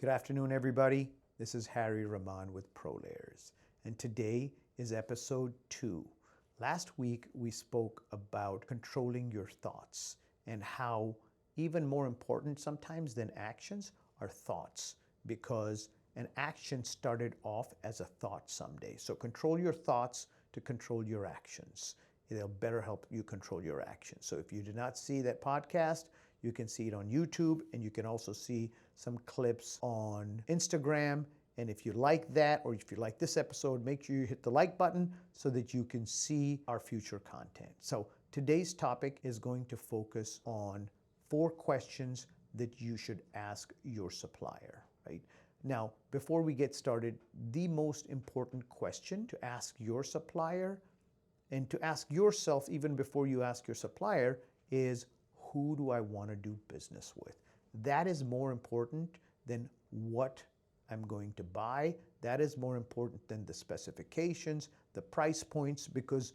Good afternoon, everybody. This is Harry Ramon with ProLayers, and today is episode 2. Last week, we spoke about controlling your thoughts and how even more important sometimes than actions are thoughts, because an action started off as a thought someday. So control your thoughts to control your actions. It'll better help you control your actions. So if you did not see that podcast, you can see it on YouTube, and you can also see some clips on Instagram. And if you like that, or if you like this episode, make sure you hit the like button so that you can see our future content. So today's topic is going to focus on 4 questions that you should ask your supplier, right? Now, before we get started, the most important question to ask your supplier and to ask yourself even before you ask your supplier is, who do I want to do business with? That is more important than what I'm going to buy. That is more important than the specifications, the price points, because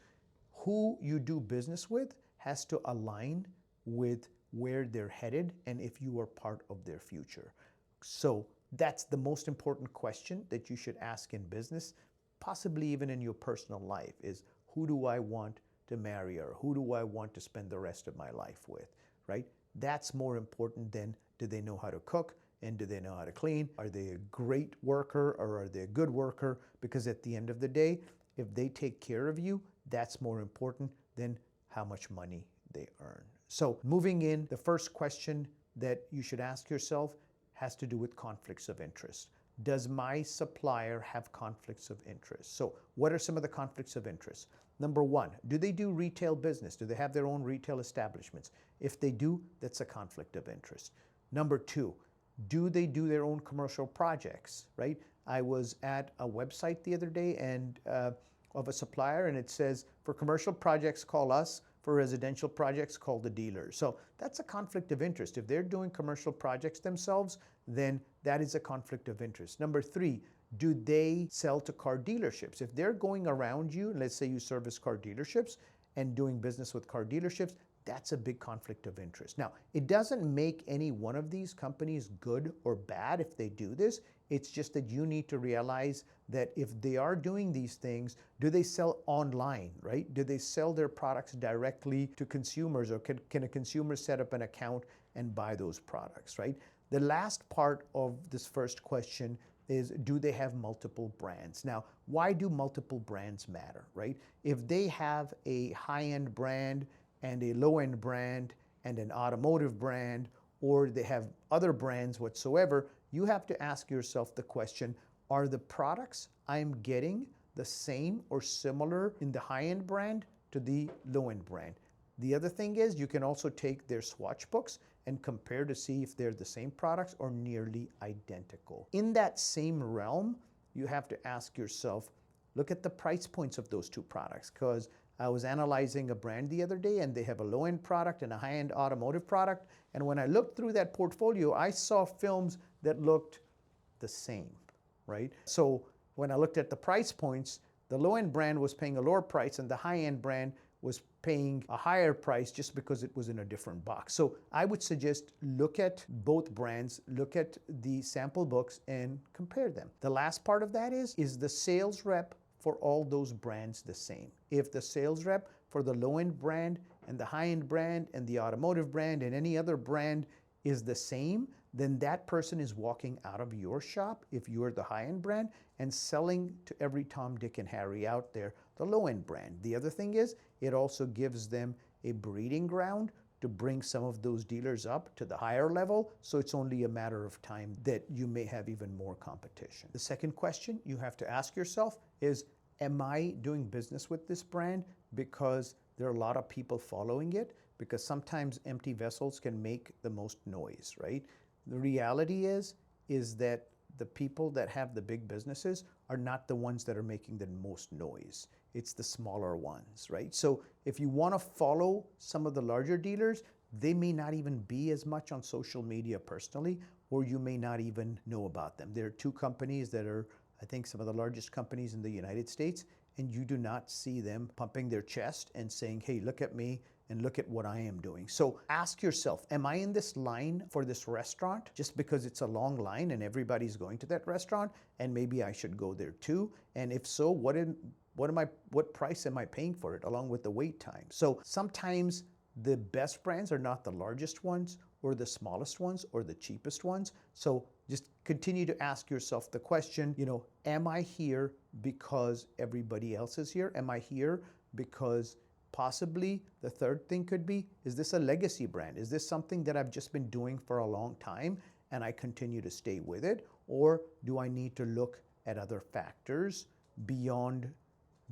who you do business with has to align with where they're headed and if you are part of their future. So that's the most important question that you should ask in business, possibly even in your personal life, is who do I want to marry, or who do I want to spend the rest of my life with, right? That's more important than do they know how to cook and do they know how to clean? Are they a great worker or are they a good worker? Because at the end of the day, if they take care of you, that's more important than how much money they earn. So moving in, the first question that you should ask yourself has to do with conflicts of interest. Does my supplier have conflicts of interest? So what are some of the conflicts of interest? Number 1, do they do retail business? Do they have their own retail establishments? If they do, that's a conflict of interest. Number 2, do they do their own commercial projects, right? I was at a website the other day and of a supplier, and it says, for commercial projects, call us. For residential projects, call the dealer. So that's a conflict of interest. If they're doing commercial projects themselves, then that is a conflict of interest. Number 3, do they sell to car dealerships? If they're going around you, let's say you service car dealerships and doing business with car dealerships, that's a big conflict of interest. Now, it doesn't make any one of these companies good or bad if they do this. It's just that you need to realize that if they are doing these things, do they sell online, right? Do they sell their products directly to consumers, or can a consumer set up an account and buy those products, right? The last part of this first question is, do they have multiple brands? Now, why do multiple brands matter, right? If they have a high-end brand and a low-end brand and an automotive brand, or they have other brands whatsoever, you have to ask yourself the question, are the products I'm getting the same or similar in the high-end brand to the low-end brand? The other thing is, you can also take their swatch books and compare to see if they're the same products or nearly identical. In that same realm, you have to ask yourself, look at the price points of those 2 products, because I was analyzing a brand the other day and they have a low-end product and a high-end automotive product. And when I looked through that portfolio, I saw films that looked the same, right? So when I looked at the price points, the low-end brand was paying a lower price and the high-end brand was paying a higher price just because it was in a different box. So I would suggest look at both brands, look at the sample books and compare them. The last part of that is the sales rep for all those brands the same? If the sales rep for the low-end brand and the high-end brand and the automotive brand and any other brand is the same, then that person is walking out of your shop, if you're the high-end brand, and selling to every Tom, Dick, and Harry out there the low-end brand. The other thing is, it also gives them a breeding ground to bring some of those dealers up to the higher level, so it's only a matter of time that you may have even more competition. The second question you have to ask yourself is, am I doing business with this brand because there are a lot of people following it? Because sometimes empty vessels can make the most noise, right? The reality is that the people that have the big businesses are not the ones that are making the most noise. It's the smaller ones, right? So if you want to follow some of the larger dealers, they may not even be as much on social media personally, or you may not even know about them. There are 2 companies that are, I think, some of the largest companies in the United States, and you do not see them pumping their chest and saying, hey, look at me, and look at what I am doing. So ask yourself, am I in this line for this restaurant just because it's a long line and everybody's going to that restaurant and maybe I should go there too? And if so, what price am I paying for it along with the wait time? So sometimes the best brands are not the largest ones or the smallest ones or the cheapest ones. So just continue to ask yourself the question, am I here because everybody else is here? Am I here because possibly the third thing could be, is this a legacy brand? Is this something that I've just been doing for a long time and I continue to stay with it? Or do I need to look at other factors beyond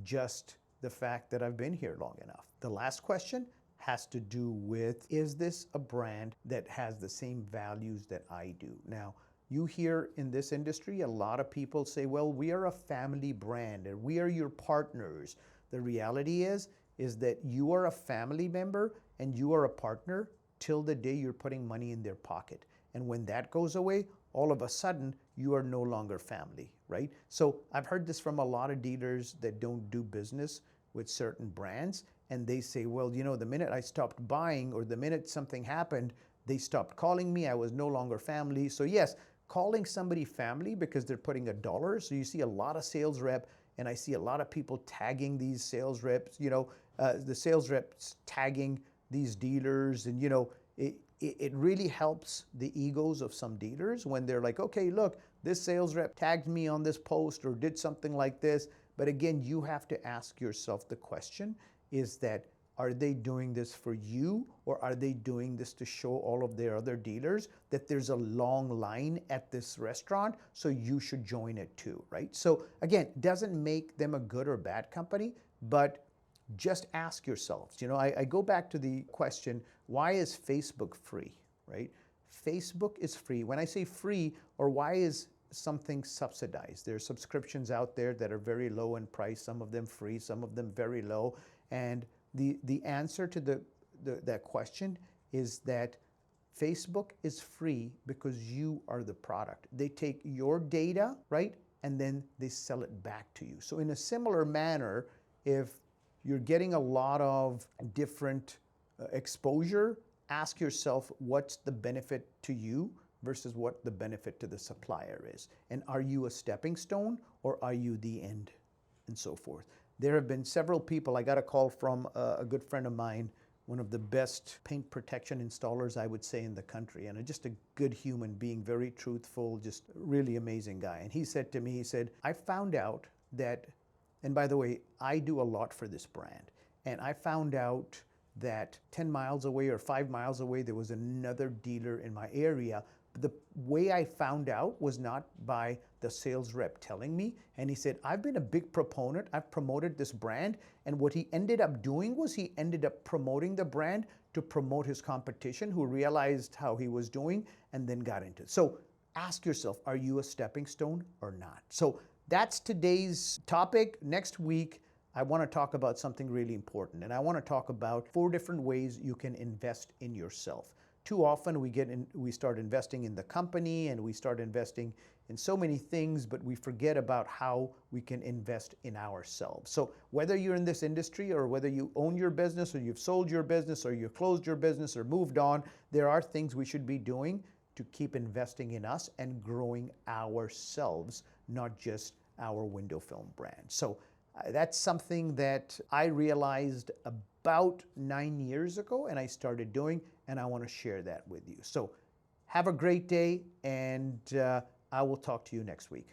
just the fact that I've been here long enough? The last question has to do with, is this a brand that has the same values that I do? Now, you hear in this industry, a lot of people say, well, we are a family brand and we are your partners. The reality is that you are a family member and you are a partner till the day you're putting money in their pocket. And when that goes away, all of a sudden, you are no longer family, right? So I've heard this from a lot of dealers that don't do business with certain brands. And they say, well, the minute I stopped buying or the minute something happened, they stopped calling me. I was no longer family. So yes, calling somebody family because they're putting $1. So you see a lot of sales rep, and I see a lot of people tagging these sales reps, the sales reps tagging these dealers. And, it really helps the egos of some dealers when they're like, okay, look, this sales rep tagged me on this post or did something like this. But again, you have to ask yourself the question, is that, are they doing this for you, or are they doing this to show all of their other dealers that there's a long line at this restaurant, so you should join it too, right? So again, doesn't make them a good or bad company, but just ask yourselves. I go back to the question, why is Facebook free, right? Facebook is free. When I say free, or why is something subsidized? There are subscriptions out there that are very low in price, some of them free, some of them very low. And the answer to that question is that Facebook is free because you are the product. They take your data, right, and then they sell it back to you. So in a similar manner, if you're getting a lot of different exposure, ask yourself, what's the benefit to you versus what the benefit to the supplier is? And are you a stepping stone or are you the end? And so forth. There have been several people. I got a call from a good friend of mine, one of the best paint protection installers, I would say, in the country, and just a good human being, very truthful, just really amazing guy. And he said to me, he said, I found out that, and by the way, I do a lot for this brand, and I found out that 10 miles away or 5 miles away, there was another dealer in my area. The way I found out was not by the sales rep telling me. And he said, I've been a big proponent. I've promoted this brand. And what he ended up doing was he ended up promoting the brand to promote his competition, who realized how he was doing and then got into it. So ask yourself, are you a stepping stone or not? So that's today's topic. Next week, I want to talk about something really important. And I want to talk about 4 different ways you can invest in yourself. Too often we start investing in the company and we start investing in so many things, but we forget about how we can invest in ourselves. So whether you're in this industry or whether you own your business or you've sold your business or you closed your business or moved on, there are things we should be doing to keep investing in us and growing ourselves, not just our window film brand. So that's something that I realized about 9 years ago and I started doing, and I want to share that with you. So have a great day, and I will talk to you next week.